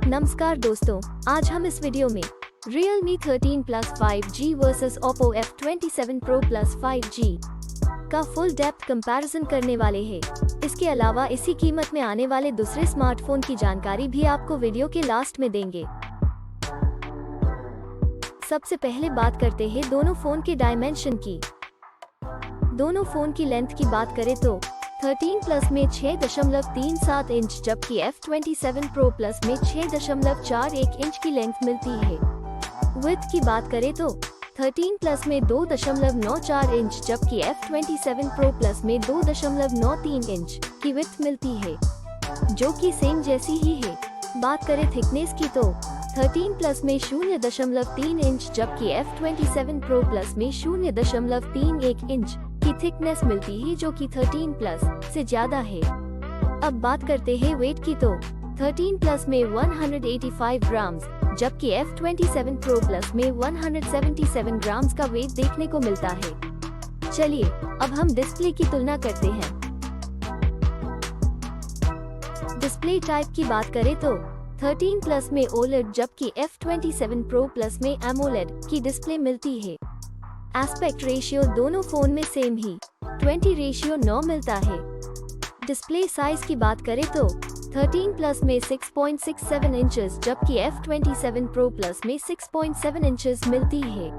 नमस्कार दोस्तों, आज हम इस वीडियो में Realme 13 Plus 5G versus Oppo F27 Pro Plus 5G का फुल डेप्थ कंपैरिजन करने वाले हैं। इसके अलावा इसी कीमत में आने वाले दूसरे स्मार्टफोन की जानकारी भी आपको वीडियो के लास्ट में देंगे। सबसे पहले बात करते हैं दोनों फोन के डायमेंशन की। दोनों फोन की लेंथ की बात करें तो 13 प्लस में 6.37 इंच जबकि F27 Pro Plus में 6.41 इंच की लेंथ मिलती है। विड्थ की बात करें तो 13 प्लस में 2.94 इंच जबकि F27 Pro Plus में 2.93 इंच की विड्थ मिलती है, जो कि सेम जैसी ही है। बात करें थिकनेस की तो 13 प्लस में 0.3 इंच जबकि F27 Pro Plus में 0.31 इंच की थिकनेस मिलती है, जो कि 13 प्लस से ज्यादा है। अब बात करते हैं वेट की तो 13 प्लस में 185 ग्राम्स जबकि F27 Pro Plus में 177 ग्राम्स का वेट देखने को मिलता है। चलिए अब हम डिस्प्ले की तुलना करते हैं। डिस्प्ले टाइप की बात करें तो 13 प्लस में OLED जबकि F27 Pro Plus में AMOLED की डिस्प्ले मिलती है। एस्पेक्ट रेशियो दोनों फोन में सेम ही 20:9 मिलता है। डिस्प्ले साइज की बात करें तो 13 प्लस में 6.67 इंचेस जबकि F27 Pro Plus में 6.7 इंचेस मिलती है।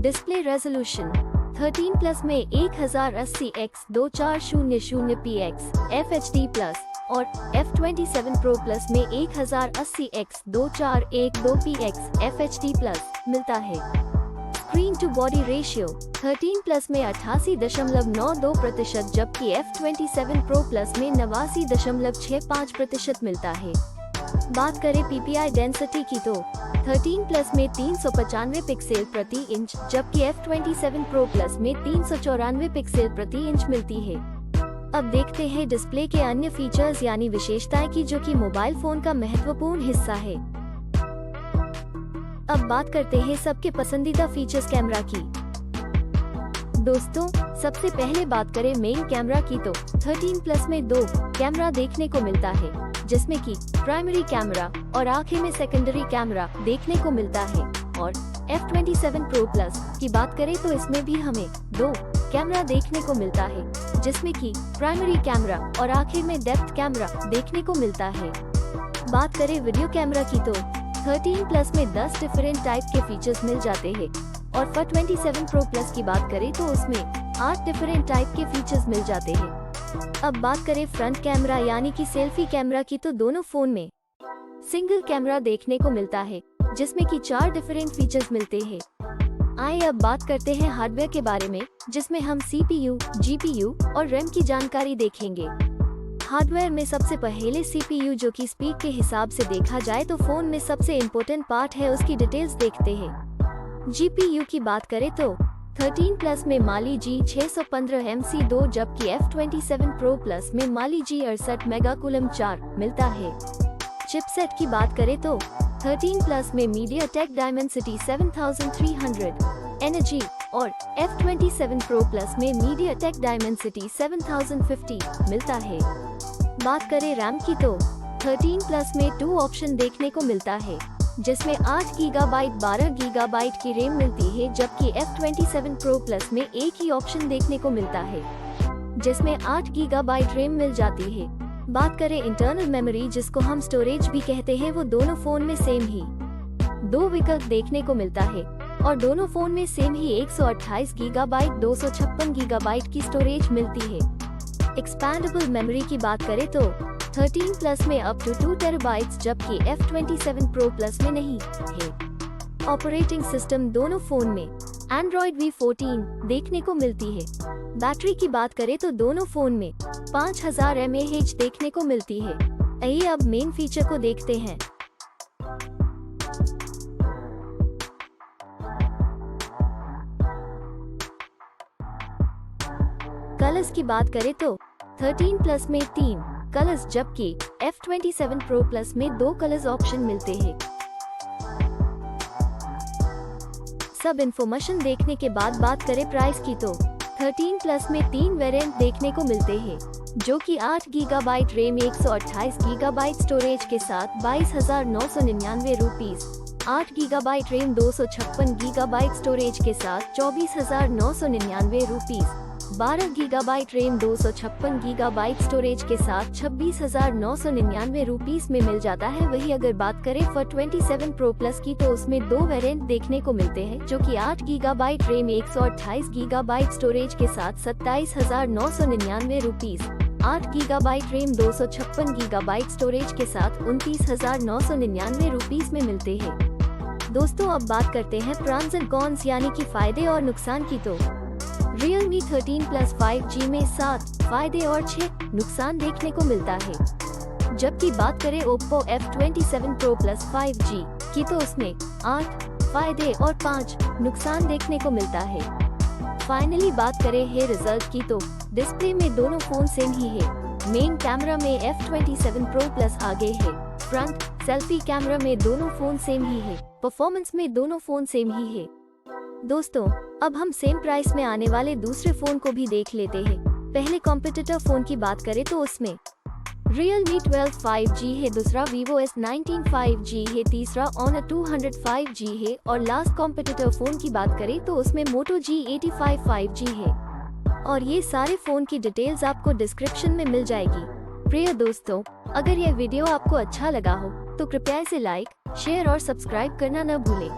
डिस्प्ले रेजोल्यूशन 13 प्लस में 1080x2400px FHD+ और F27 Pro Plus में 1080x2412px FHD+ मिलता है। Screen to body ratio 13 plus में 88.92% जबकि F27 Pro Plus में 89.65% मिलता है। बात करें PPI डेंसिटी की तो 13 प्लस में 395 पिक्सल प्रति इंच जबकि F27 Pro Plus में 394 पिक्सल प्रति इंच मिलती है। अब देखते हैं डिस्प्ले के अन्य फीचर्स यानी विशेषताएं की, जो कि मोबाइल फोन का महत्वपूर्ण हिस्सा है। अब बात करते हैं सबके पसंदीदा फीचर्स कैमरा की। दोस्तों, सबसे पहले बात करें मेन कैमरा की तो 13 प्लस में 2 कैमरा देखने को मिलता है, जिसमें कि प्राइमरी कैमरा और आखिर में सेकेंडरी कैमरा देखने को मिलता है। और F27 Pro Plus की बात करें तो इसमें भी हमें 2 कैमरा देखने को मिलता है, जिसमें कि प्राइमरी कैमरा और आखिर में डेप्थ कैमरा देखने को मिलता है। बात करें वीडियो कैमरा की तो 13 प्लस में 10 डिफरेंट टाइप के फीचर्स मिल जाते हैं और F27 Pro Plus की बात करें तो उसमें 8 डिफरेंट टाइप के फीचर्स मिल जाते हैं। अब बात करें फ्रंट कैमरा यानी कि सेल्फी कैमरा की तो दोनों फोन में सिंगल कैमरा देखने को मिलता है, जिसमें कि 4 डिफरेंट फीचर्स मिलते हैं। आइए अब बात करते हैं हार्डवेयर के बारे में, जिसमें हम CPU, GPU और RAM की जानकारी देखेंगे। हार्डवेयर में सबसे पहले CPU, जो कि स्पीड के हिसाब से देखा जाए तो फोन में सबसे इम्पोर्टेंट पार्ट है, उसकी डिटेल्स देखते हैं। GPU की बात करें तो 13 प्लस में Mali G615 MC2 जबकि F27 Pro Plus में Mali G68 मेगाकुलम 4 मिलता है। चिपसेट की बात करें तो 13 प्लस में MediaTek Dimensity 7300 Energy और F27 Pro Plus में MediaTek Dimensity 7050 मिलता है। बात करें रैम की तो 13 प्लस में 2 ऑप्शन देखने को मिलता है, जिसमें 8 GB 12 GB की रैम मिलती है, जबकि F27 Pro Plus में एक ही ऑप्शन देखने को मिलता है, जिसमें 8 GB रैम मिल जाती है। बात करें इंटरनल मेमोरी, जिसको हम स्टोरेज भी कहते हैं, वो दोनों फोन में सेम ही 2 विकल्प देखने को मिलता है और दोनों फोन में सेम ही 128 GB 256 GB की स्टोरेज मिलती है। एक्सपैंडेबल मेमोरी की बात करें तो 13 प्लस में अप टू 2 TB जबकि F27 Pro Plus में नहीं है। ऑपरेटिंग सिस्टम दोनों फोन में Android V14 देखने को मिलती है। बैटरी की बात करें तो दोनों फोन में 5000 mAh देखने को मिलती है। आइए अब मेन फीचर को देखते हैं। कलर्स की बात करें तो 13 प्लस में 3 कलर्स जबकि F27 Pro Plus में 2 कलर्स ऑप्शन मिलते हैं। सब इन्फॉर्मेशन देखने के बाद बात करें प्राइस की तो 13 प्लस में 3 वेरिएंट देखने को मिलते हैं, जो कि 8 गीगाबाइट रैम 128 गीगाबाइट स्टोरेज के साथ 22,999 rupees, 8 gigabyte RAM 256 gigabyte storage के साथ 24,999 rupees, 12 gigabyte RAM 256 gigabyte storage के साथ 26,999 रुपीस में मिल जाता है। वही अगर बात करें फॉर 27 प्रो प्लस की तो उसमें 2 वेरिएंट देखने को मिलते हैं, जो कि 8 गीगाबाइट रैम 128 गीगाबाइट स्टोरेज के साथ 27,999 rupees, 8 gigabyte RAM 256 gigabyte storage के साथ 29,999 रुपीस में मिलते हैं। दोस्तों अब बात करते हैं प्रॉन्स एंड कॉन्स यानी कि फायदे और नुकसान की। तो Realme 13 Plus 5G में 7 फायदे और 6 नुकसान देखने को मिलता है। जबकि बात करें Oppo F27 Pro Plus 5G की तो उसमें 8 फायदे और 5 नुकसान देखने को मिलता है। फाइनली बात करें है रिजल्ट की तो डिस्प्ले में दोनों फोन सेम ही है। मेन कैमरा में F27 Pro Plus आगे है, फ्रंट सेल्फी कैमरा में दोनों फोन सेम ही है, परफॉर्मेंस में दोनों फोन सेम ही है। दोस्तों अब हम सेम प्राइस में आने वाले दूसरे फोन को भी देख लेते हैं। पहले कॉम्पिटिटर फोन की बात करें तो उसमें Realme 12 5G है, दूसरा Vivo S19 5G है, तीसरा Honor 200 5G है और लास्ट कॉम्पिटिटर फोन की बात करें तो उसमें Moto G85 5G है। और ये सारे फोन की डिटेल्स आपको डिस्क्रिप्शन में मिल जाएगी। प्रिय दोस्तों अगर यह वीडियो आपको अच्छा लगा हो तो कृपया इसे लाइक, शेयर और सब्सक्राइब करना न भूलें।